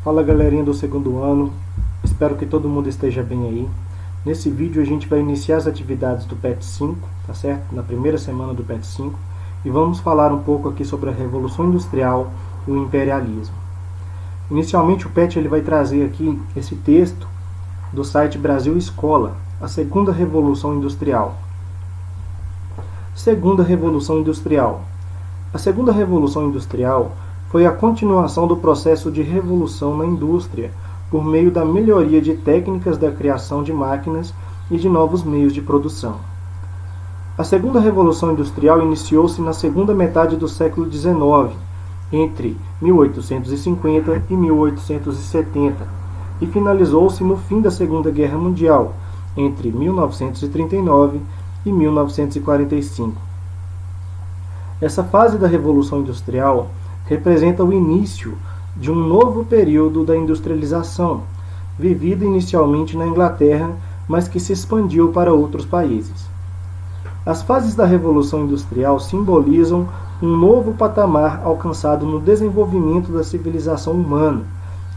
Fala galerinha do segundo ano, espero que todo mundo esteja bem aí. Nesse vídeo a gente vai iniciar as atividades do PET 5, tá certo? Na primeira semana do PET 5, e vamos falar um pouco aqui sobre a Revolução Industrial e o imperialismo. Inicialmente o PET ele vai trazer aqui esse texto do site Brasil Escola, a segunda Revolução Industrial. Segunda Revolução Industrial. A segunda Revolução Industrial foi a continuação do processo de revolução na indústria, por meio da melhoria de técnicas da criação de máquinas e de novos meios de produção. A segunda Revolução Industrial iniciou-se na segunda metade do século XIX, entre 1850 e 1870, e finalizou-se no fim da Segunda Guerra Mundial, entre 1939 e 1945. Essa fase da Revolução Industrial representa o início de um novo período da industrialização, vivido inicialmente na Inglaterra, mas que se expandiu para outros países. As fases da Revolução Industrial simbolizam um novo patamar alcançado no desenvolvimento da civilização humana,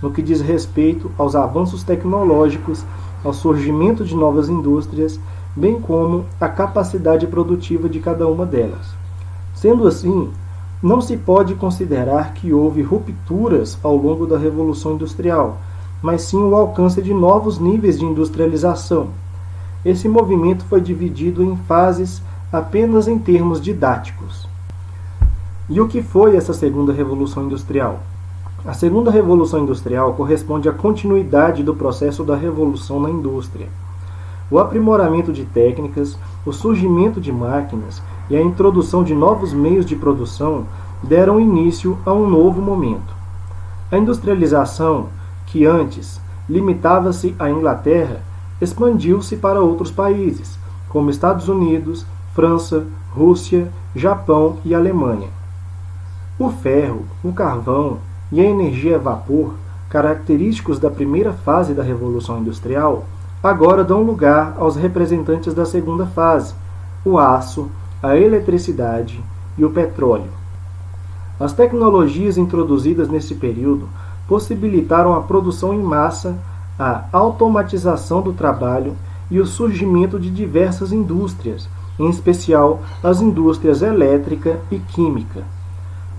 no que diz respeito aos avanços tecnológicos, ao surgimento de novas indústrias, bem como à capacidade produtiva de cada uma delas. Sendo assim, não se pode considerar que houve rupturas ao longo da Revolução Industrial, mas sim o alcance de novos níveis de industrialização. Esse movimento foi dividido em fases apenas em termos didáticos. E o que foi essa segunda Revolução Industrial? A segunda Revolução Industrial corresponde à continuidade do processo da revolução na indústria. O aprimoramento de técnicas, o surgimento de máquinas e a introdução de novos meios de produção deram início a um novo momento. A industrialização, que antes limitava-se à Inglaterra, expandiu-se para outros países, como Estados Unidos, França, Rússia, Japão e Alemanha. O ferro, o carvão e a energia a vapor, característicos da primeira fase da Revolução Industrial, agora dão lugar aos representantes da segunda fase, o aço, a eletricidade e o petróleo. As tecnologias introduzidas nesse período possibilitaram a produção em massa, a automatização do trabalho e o surgimento de diversas indústrias, em especial as indústrias elétrica e química.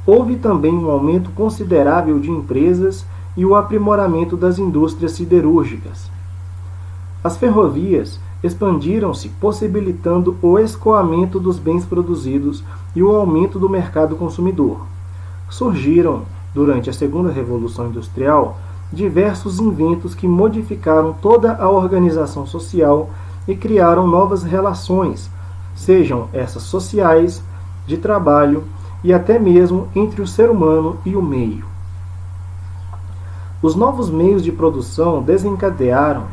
Houve também um aumento considerável de empresas e o aprimoramento das indústrias siderúrgicas. As ferrovias expandiram-se, possibilitando o escoamento dos bens produzidos e o aumento do mercado consumidor. Surgiram, durante a segunda Revolução Industrial, diversos inventos que modificaram toda a organização social e criaram novas relações, sejam essas sociais, de trabalho e até mesmo entre o ser humano e o meio. Os novos meios de produção desencadearam,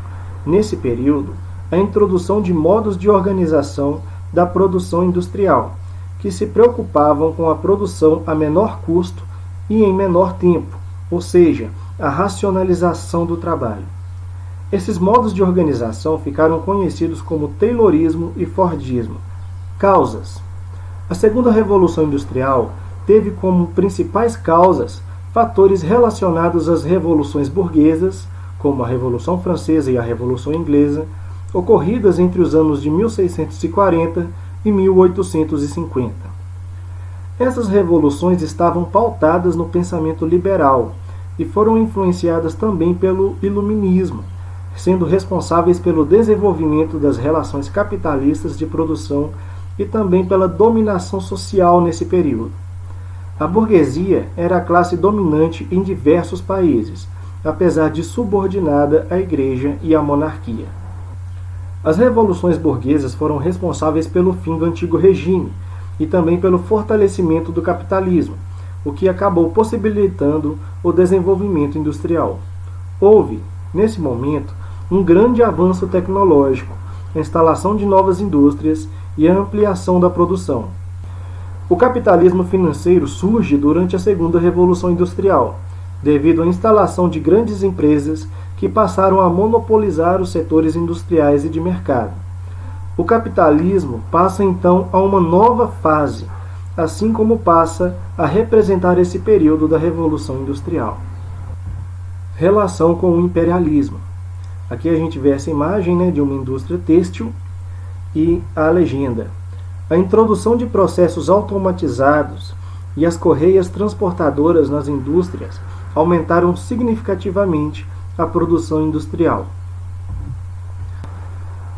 nesse período, a introdução de modos de organização da produção industrial, que se preocupavam com a produção a menor custo e em menor tempo, ou seja, a racionalização do trabalho. Esses modos de organização ficaram conhecidos como Taylorismo e Fordismo. Causas. A segunda Revolução Industrial teve como principais causas fatores relacionados às revoluções burguesas, como a Revolução Francesa e a Revolução Inglesa, ocorridas entre os anos de 1640 e 1850. Essas revoluções estavam pautadas no pensamento liberal e foram influenciadas também pelo iluminismo, sendo responsáveis pelo desenvolvimento das relações capitalistas de produção e também pela dominação social nesse período. A burguesia era a classe dominante em diversos países, apesar de subordinada à Igreja e à monarquia. As revoluções burguesas foram responsáveis pelo fim do antigo regime e também pelo fortalecimento do capitalismo, o que acabou possibilitando o desenvolvimento industrial. Houve, nesse momento, um grande avanço tecnológico, a instalação de novas indústrias e a ampliação da produção. O capitalismo financeiro surge durante a segunda Revolução Industrial, devido à instalação de grandes empresas que passaram a monopolizar os setores industriais e de mercado. O capitalismo passa então a uma nova fase, assim como passa a representar esse período da Revolução Industrial. Relação com o imperialismo. Aqui a gente vê essa imagem, de uma indústria têxtil e a legenda. A introdução de processos automatizados e as correias transportadoras nas indústrias aumentaram significativamente a produção industrial.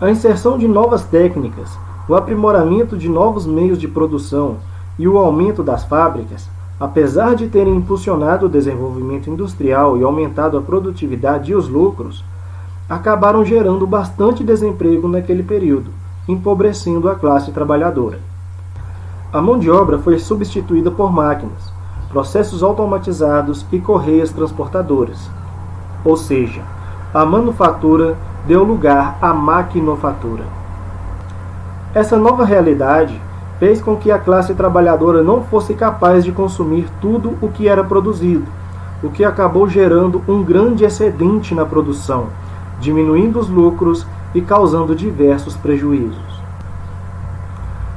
A inserção de novas técnicas, o aprimoramento de novos meios de produção e o aumento das fábricas, apesar de terem impulsionado o desenvolvimento industrial e aumentado a produtividade e os lucros, acabaram gerando bastante desemprego naquele período, empobrecendo a classe trabalhadora. A mão de obra foi substituída por máquinas, processos automatizados e correias transportadoras. Ou seja, a manufatura deu lugar à maquinofatura. Essa nova realidade fez com que a classe trabalhadora não fosse capaz de consumir tudo o que era produzido, o que acabou gerando um grande excedente na produção, diminuindo os lucros e causando diversos prejuízos.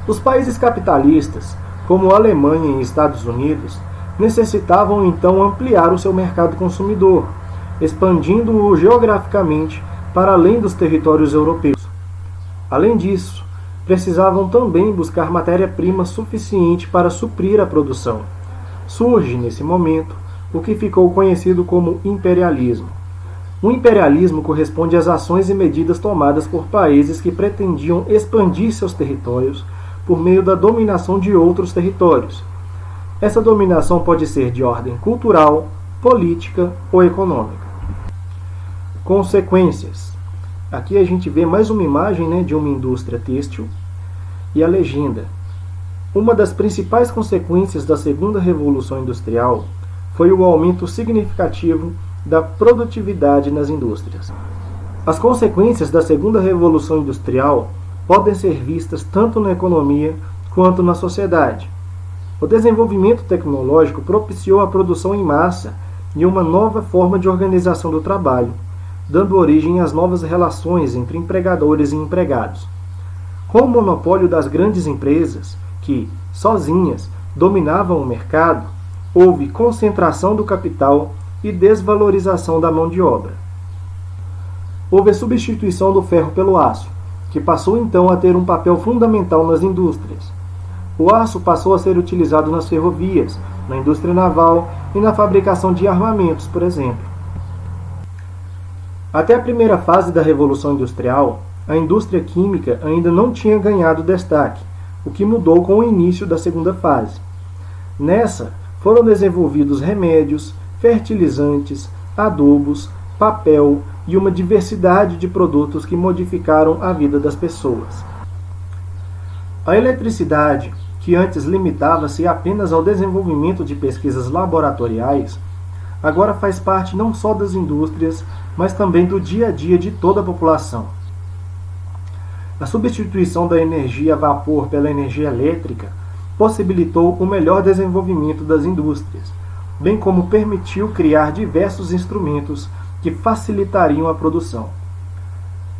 Os países capitalistas, como a Alemanha e Estados Unidos, necessitavam então ampliar o seu mercado consumidor, expandindo-o geograficamente para além dos territórios europeus. Além disso, precisavam também buscar matéria-prima suficiente para suprir a produção. Surge, nesse momento, o que ficou conhecido como imperialismo. O imperialismo corresponde às ações e medidas tomadas por países que pretendiam expandir seus territórios por meio da dominação de outros territórios. Essa dominação pode ser de ordem cultural, política ou econômica. Consequências. Aqui a gente vê mais uma imagem de uma indústria têxtil e a legenda. Uma das principais consequências da segunda revolução industrial foi o aumento significativo da produtividade nas indústrias. As consequências da segunda revolução industrial podem ser vistas tanto na economia quanto na sociedade. O desenvolvimento tecnológico propiciou a produção em massa e uma nova forma de organização do trabalho, dando origem às novas relações entre empregadores e empregados. Com o monopólio das grandes empresas, que, sozinhas, dominavam o mercado, houve concentração do capital e desvalorização da mão de obra. Houve a substituição do ferro pelo aço, que passou então a ter um papel fundamental nas indústrias. O aço passou a ser utilizado nas ferrovias, na indústria naval e na fabricação de armamentos, por exemplo. Até a primeira fase da Revolução Industrial, a indústria química ainda não tinha ganhado destaque, o que mudou com o início da segunda fase. Nessa, foram desenvolvidos remédios, fertilizantes, adubos, papel e uma diversidade de produtos que modificaram a vida das pessoas. A eletricidade, que antes limitava-se apenas ao desenvolvimento de pesquisas laboratoriais, agora faz parte não só das indústrias, mas também do dia a dia de toda a população. A substituição da energia a vapor pela energia elétrica possibilitou o melhor desenvolvimento das indústrias, bem como permitiu criar diversos instrumentos que facilitariam a produção.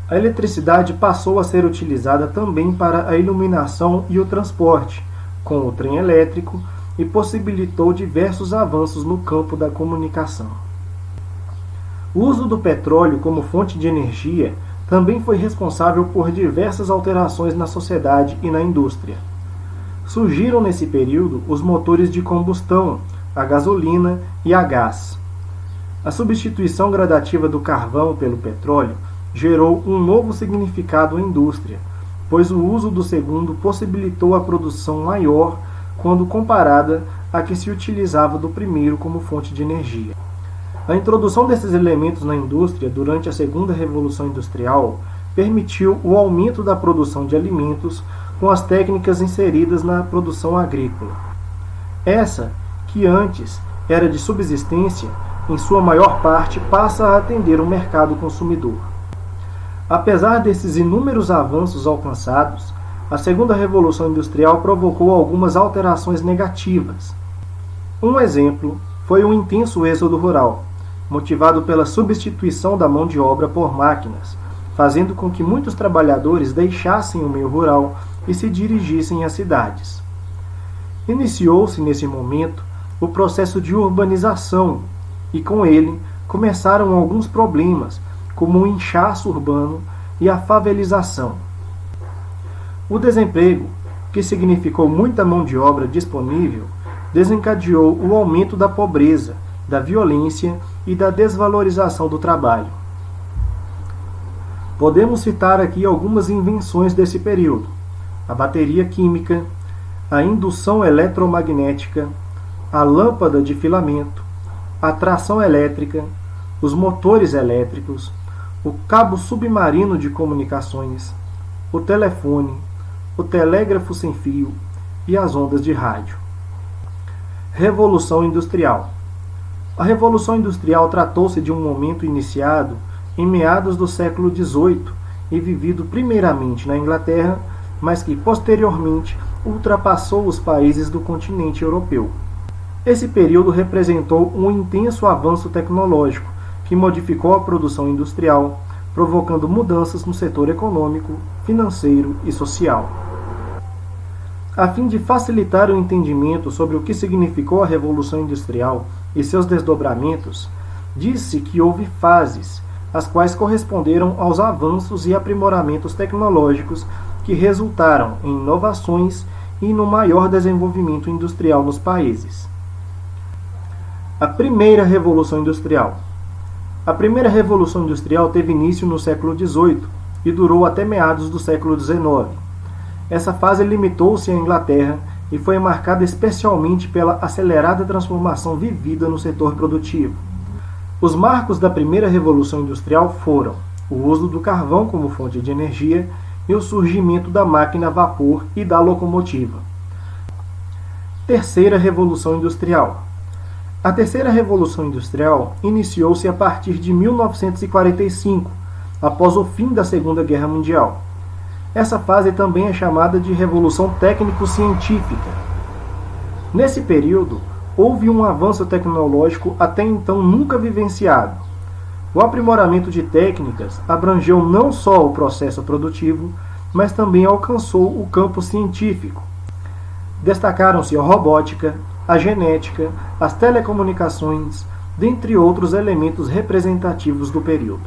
A eletricidade passou a ser utilizada também para a iluminação e o transporte, com o trem elétrico, e possibilitou diversos avanços no campo da comunicação. O uso do petróleo como fonte de energia também foi responsável por diversas alterações na sociedade e na indústria. Surgiram nesse período os motores de combustão, a gasolina e a gás. A substituição gradativa do carvão pelo petróleo gerou um novo significado à indústria, pois o uso do segundo possibilitou a produção maior quando comparada à que se utilizava do primeiro como fonte de energia. A introdução desses elementos na indústria durante a segunda revolução industrial permitiu o aumento da produção de alimentos com as técnicas inseridas na produção agrícola. Essa, que antes era de subsistência, em sua maior parte passa a atender o mercado consumidor. Apesar desses inúmeros avanços alcançados, a segunda revolução industrial provocou algumas alterações negativas. Um exemplo foi o intenso êxodo rural, motivado pela substituição da mão de obra por máquinas, fazendo com que muitos trabalhadores deixassem o meio rural e se dirigissem às cidades. Iniciou-se nesse momento o processo de urbanização e, com ele, começaram alguns problemas, como o inchaço urbano e a favelização. O desemprego, que significou muita mão de obra disponível, desencadeou o aumento da pobreza, da violência e da desvalorização do trabalho. Podemos citar aqui algumas invenções desse período: a bateria química, a indução eletromagnética, a lâmpada de filamento, a tração elétrica, os motores elétricos, o cabo submarino de comunicações, o telefone, o telégrafo sem fio e as ondas de rádio. Revolução Industrial. A Revolução Industrial tratou-se de um momento iniciado em meados do século XVIII e vivido primeiramente na Inglaterra, mas que posteriormente ultrapassou os países do continente europeu. Esse período representou um intenso avanço tecnológico que modificou a produção industrial, provocando mudanças no setor econômico, financeiro e social. A fim de facilitar o entendimento sobre o que significou a Revolução Industrial e seus desdobramentos, diz-se que houve fases, as quais corresponderam aos avanços e aprimoramentos tecnológicos que resultaram em inovações e no maior desenvolvimento industrial nos países. A Primeira Revolução Industrial. A Primeira Revolução Industrial teve início no século XVIII e durou até meados do século XIX. Essa fase limitou-se à Inglaterra e foi marcada especialmente pela acelerada transformação vivida no setor produtivo. Os marcos da Primeira Revolução Industrial foram o uso do carvão como fonte de energia e o surgimento da máquina a vapor e da locomotiva. Terceira Revolução Industrial. A Terceira Revolução Industrial iniciou-se a partir de 1945, após o fim da Segunda Guerra Mundial. Essa fase também é chamada de Revolução Técnico-Científica. Nesse período, houve um avanço tecnológico até então nunca vivenciado. O aprimoramento de técnicas abrangeu não só o processo produtivo, mas também alcançou o campo científico. Destacaram-se a robótica, a genética, as telecomunicações, dentre outros elementos representativos do período.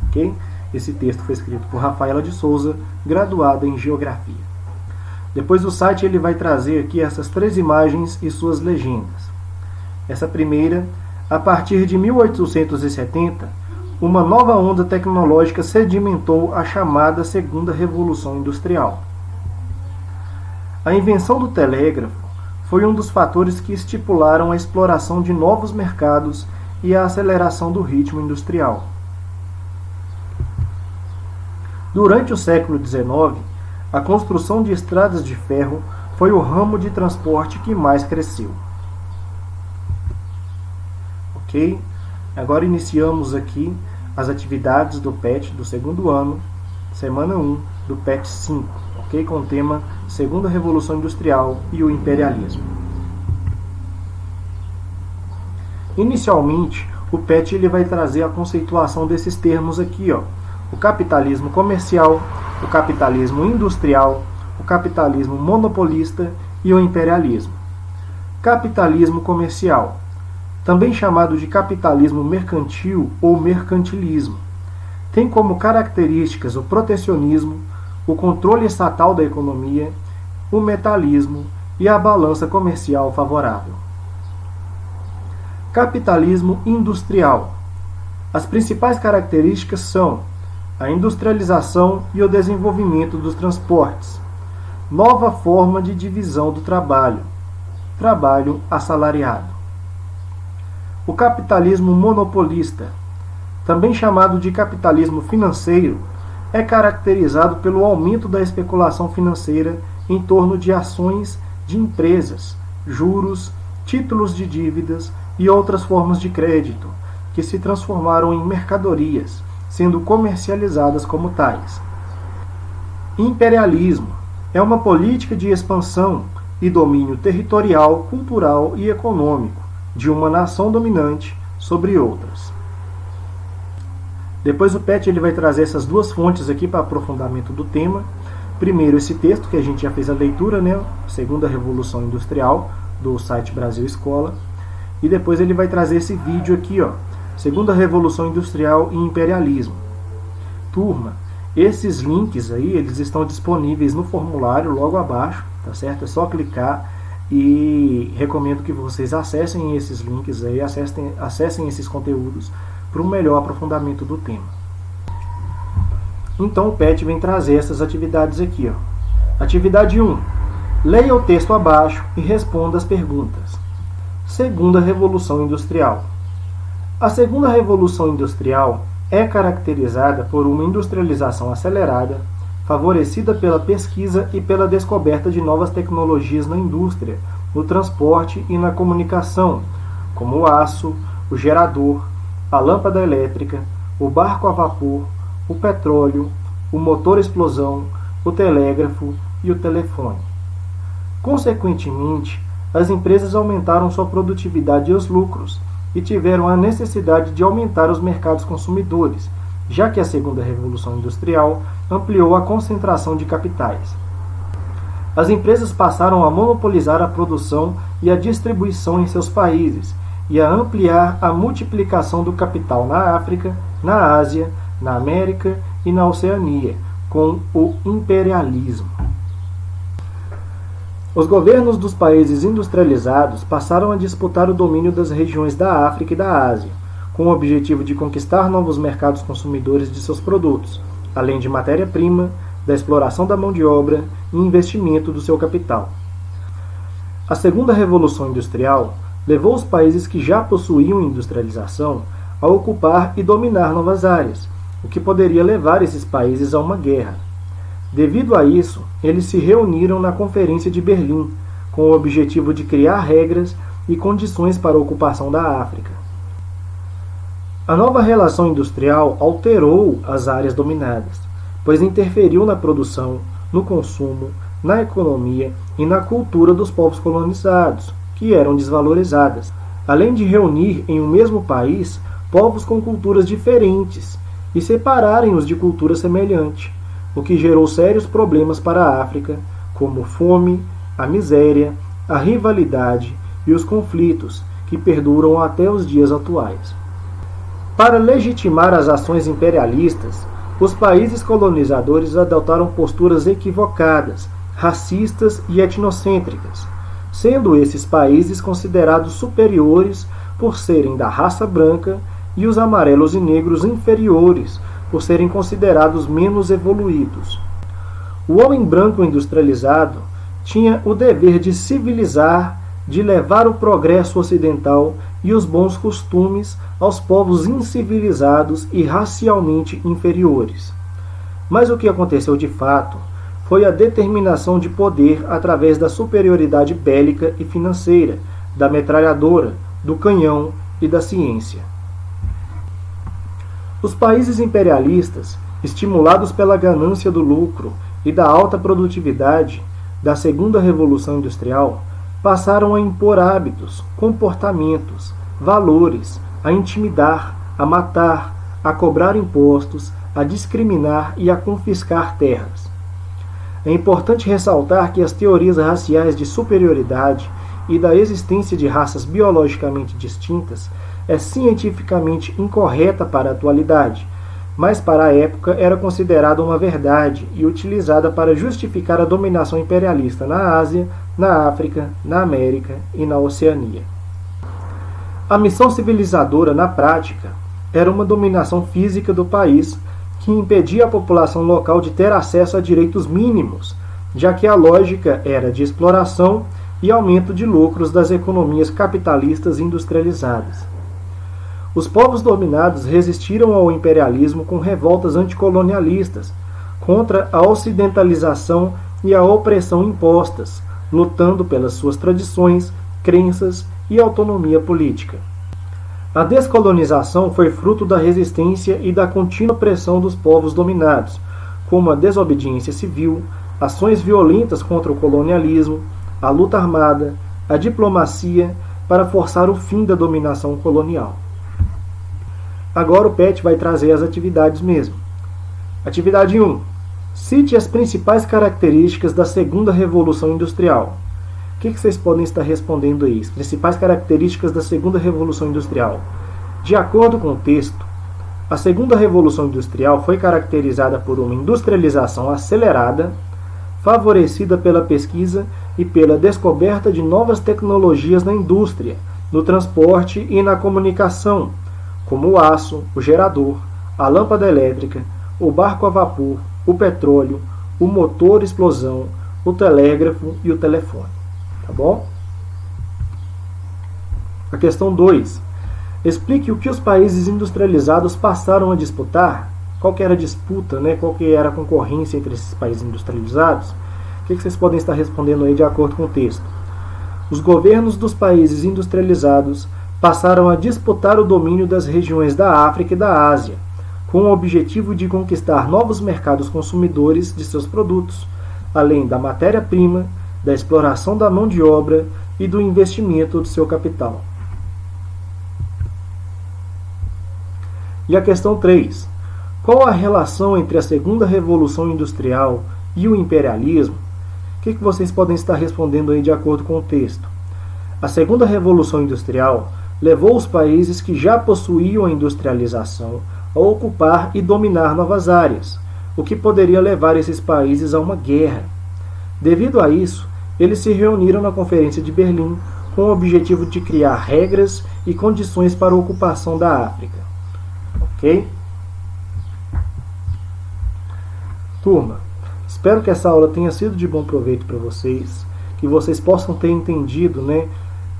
Ok? Esse texto foi escrito por Rafaela de Souza, graduada em Geografia. Depois o site ele vai trazer aqui essas 3 imagens e suas legendas. Essa primeira, a partir de 1870, uma nova onda tecnológica sedimentou a chamada Segunda Revolução Industrial. A invenção do telégrafo foi um dos fatores que estipularam a exploração de novos mercados e a aceleração do ritmo industrial. Durante o século XIX, a construção de estradas de ferro foi o ramo de transporte que mais cresceu. Ok? Agora iniciamos aqui as atividades do PET do segundo ano, semana 1 do PET 5, ok? Com o tema Segunda Revolução Industrial e o Imperialismo. Inicialmente, o PET ele vai trazer a conceituação desses termos aqui, ó. O capitalismo comercial, o capitalismo industrial, o capitalismo monopolista e o imperialismo. Capitalismo comercial, também chamado de capitalismo mercantil ou mercantilismo, tem como características o protecionismo, o controle estatal da economia, o metalismo e a balança comercial favorável. Capitalismo industrial. As principais características são a industrialização e o desenvolvimento dos transportes, nova forma de divisão do trabalho, trabalho assalariado. O capitalismo monopolista, também chamado de capitalismo financeiro, é caracterizado pelo aumento da especulação financeira em torno de ações de empresas, juros, títulos de dívidas e outras formas de crédito, que se transformaram em mercadorias, sendo comercializadas como tais. Imperialismo é uma política de expansão e domínio territorial, cultural e econômico de uma nação dominante sobre outras. Depois o PET ele vai trazer essas 2 fontes aqui para aprofundamento do tema. Primeiro esse texto que a gente já fez a leitura, né? Segunda Revolução Industrial, do site Brasil Escola. E depois ele vai trazer esse vídeo aqui, ó, Segunda Revolução Industrial e Imperialismo. Turma, esses links aí, eles estão disponíveis no formulário logo abaixo, tá certo? É só clicar e recomendo que vocês acessem esses links aí, acessem esses conteúdos para um melhor aprofundamento do tema. Então o PET vem trazer essas atividades aqui, ó. Atividade 1. Leia o texto abaixo e responda as perguntas. Segunda Revolução Industrial. A Segunda Revolução Industrial é caracterizada por uma industrialização acelerada, favorecida pela pesquisa e pela descoberta de novas tecnologias na indústria, no transporte e na comunicação, como o aço, o gerador, a lâmpada elétrica, o barco a vapor, o petróleo, o motor-explosão, o telégrafo e o telefone. Consequentemente, as empresas aumentaram sua produtividade e os lucros, e tiveram a necessidade de aumentar os mercados consumidores, já que a Segunda Revolução Industrial ampliou a concentração de capitais. As empresas passaram a monopolizar a produção e a distribuição em seus países e a ampliar a multiplicação do capital na África, na Ásia, na América e na Oceania, com o imperialismo. Os governos dos países industrializados passaram a disputar o domínio das regiões da África e da Ásia, com o objetivo de conquistar novos mercados consumidores de seus produtos, além de matéria-prima, da exploração da mão de obra e investimento do seu capital. A Segunda Revolução Industrial levou os países que já possuíam industrialização a ocupar e dominar novas áreas, o que poderia levar esses países a uma guerra. Devido a isso, eles se reuniram na Conferência de Berlim, com o objetivo de criar regras e condições para a ocupação da África. A nova relação industrial alterou as áreas dominadas, pois interferiu na produção, no consumo, na economia e na cultura dos povos colonizados, que eram desvalorizadas, além de reunir em um mesmo país povos com culturas diferentes e separarem-os de cultura semelhante, o que gerou sérios problemas para a África, como fome, a miséria, a rivalidade e os conflitos, que perduram até os dias atuais. Para legitimar as ações imperialistas, os países colonizadores adotaram posturas equivocadas, racistas e etnocêntricas, sendo esses países considerados superiores por serem da raça branca e os amarelos e negros inferiores por serem considerados menos evoluídos. O homem branco industrializado tinha o dever de civilizar, de levar o progresso ocidental e os bons costumes aos povos incivilizados e racialmente inferiores. Mas o que aconteceu de fato foi a determinação de poder através da superioridade bélica e financeira, da metralhadora, do canhão e da ciência. Os países imperialistas, estimulados pela ganância do lucro e da alta produtividade da Segunda Revolução Industrial, passaram a impor hábitos, comportamentos, valores, a intimidar, a matar, a cobrar impostos, a discriminar e a confiscar terras. É importante ressaltar que as teorias raciais de superioridade e da existência de raças biologicamente distintas é cientificamente incorreta para a atualidade, mas para a época era considerada uma verdade e utilizada para justificar a dominação imperialista na Ásia, na África, na América e na Oceania. A missão civilizadora, na prática, era uma dominação física do país que impedia a população local de ter acesso a direitos mínimos, já que a lógica era de exploração e aumento de lucros das economias capitalistas industrializadas. Os povos dominados resistiram ao imperialismo com revoltas anticolonialistas, contra a ocidentalização e a opressão impostas, lutando pelas suas tradições, crenças e autonomia política. A descolonização foi fruto da resistência e da contínua pressão dos povos dominados, como a desobediência civil, ações violentas contra o colonialismo, a luta armada, a diplomacia para forçar o fim da dominação colonial. Agora o PET vai trazer as atividades mesmo. Atividade 1. Cite as principais características da Segunda Revolução Industrial. O que vocês podem estar respondendo aí? As principais características da Segunda Revolução Industrial. De acordo com o texto, a segunda revolução industrial foi caracterizada por uma industrialização acelerada, favorecida pela pesquisa e pela descoberta de novas tecnologias na indústria, no transporte e na comunicação, como o aço, o gerador, a lâmpada elétrica, o barco a vapor, o petróleo, o motor-explosão, o telégrafo e o telefone. Tá bom? A questão 2. Explique o que os países industrializados passaram a disputar. Qual que era a disputa, né? Qual que era a concorrência entre esses países industrializados? O que vocês podem estar respondendo aí de acordo com o texto? Os governos dos países industrializados passaram a disputar o domínio das regiões da África e da Ásia, com o objetivo de conquistar novos mercados consumidores de seus produtos, além da matéria-prima, da exploração da mão de obra e do investimento do seu capital. E a questão 3. Qual a relação entre a segunda revolução industrial e o imperialismo? O que vocês podem estar respondendo aí de acordo com o texto? A segunda revolução industrial levou os países que já possuíam a industrialização a ocupar e dominar novas áreas, o que poderia levar esses países a uma guerra. Devido a isso, eles se reuniram na Conferência de Berlim com o objetivo de criar regras e condições para a ocupação da África. Ok? Turma, espero que essa aula tenha sido de bom proveito para vocês, que vocês possam ter entendido, né,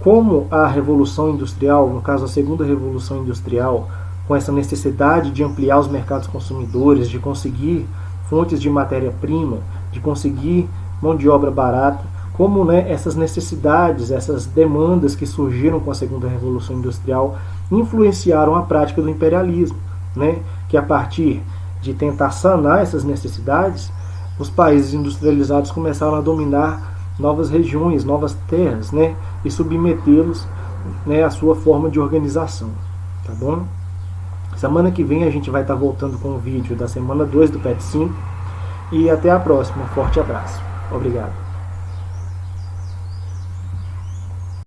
como a Revolução Industrial, no caso a segunda Revolução Industrial, com essa necessidade de ampliar os mercados consumidores, de conseguir fontes de matéria-prima, de conseguir mão de obra barata, como, né, essas necessidades, essas demandas que surgiram com a segunda Revolução Industrial influenciaram a prática do imperialismo, né, que a partir de tentar sanar essas necessidades, os países industrializados começaram a dominar novas regiões, novas terras, né, e submetê-los, né, à sua forma de organização. Tá bom? Semana que vem a gente vai estar voltando com o vídeo da semana 2 do PET 5 e até a próxima. Forte abraço. Obrigado.